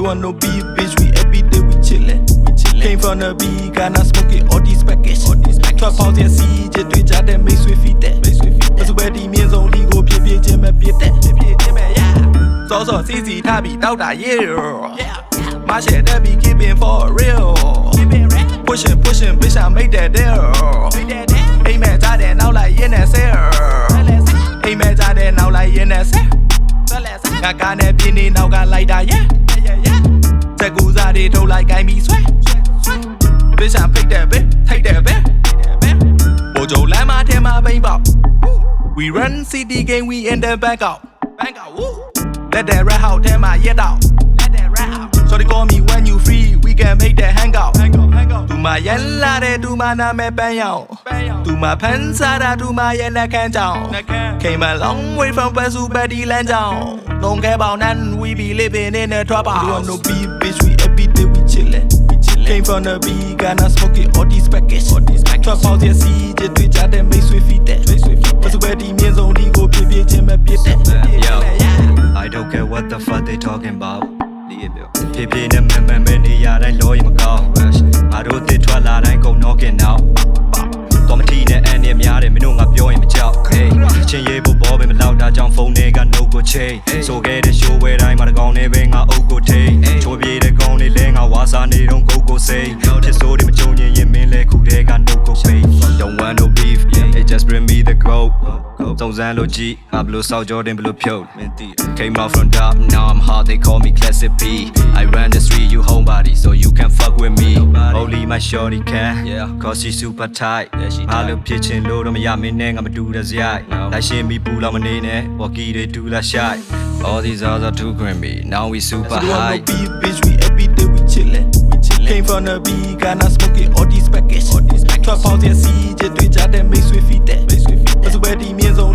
want no beef, bitch, we every day we chillin'. Came from the B, gonna smoke it, all these package. Trap house, yeah, see, just do that, that makes we feed that. That's where the means only go, pay, Jim, pay that. So, easy, tabby, doubt that, yeah. My shit, that be keeping for real. Pushing, bitch, I make that deal. Hey, man, that now like in that sale. Hey, man, that now like in that sale. I got that penny, now got like that, yeah. That goes out, they don't like I me sweat. Bitch, I pick that bit, take that bit. Bojo, let my tell my baby out. We run CD game, we in the bank out. Woo. Let that rat out, tell my yet out. So they call me when you free, we can make that hang out. Do my yella, they do my name bang out. Do my pensada, do my yella can down. Came a long way from Pesu Betty land down. Don't care about none, we be living in a trap house. We want no beef, bitch, we every day we chillin'. Came from the B, gonna smoke it, all these package. Trap house, yeah, see, just do that, that makes we feed that. That's where the means only go, pay, Jim, pay that. I don't care what the fuck they talking about. People in the many yard and lawyer McCall. I don't think twala and go knocking out. Committee and him yard and me know I'm going to jail. Hey, change Bob and loud that jump phone nigga no go chase. So get a show where I'm gonna bring a go take. Show me the gone ling, I was on it, don't go say. Just so them Junior, you mean like who they got no go pay. Don't want no beef, it just bring me the growth. Don't Zalo G, I blew South Jordan blue pure. Came out from top, now I'm hot, they call me Classic P. I ran the street, you homebody, so you can fuck with me. Only my shorty can, cause she super tight. I look pitching low, I'm a yamin, I'ma do the zai. Like she me pull on my name, walkie they do the shy. All these others are too grimy, now we super high. No beef, bitch, we every day we chillin'. Came from the B, gonna smoke it, all these package. Trap house, yeah, see, just do that, that makes we feed that. That's where the means only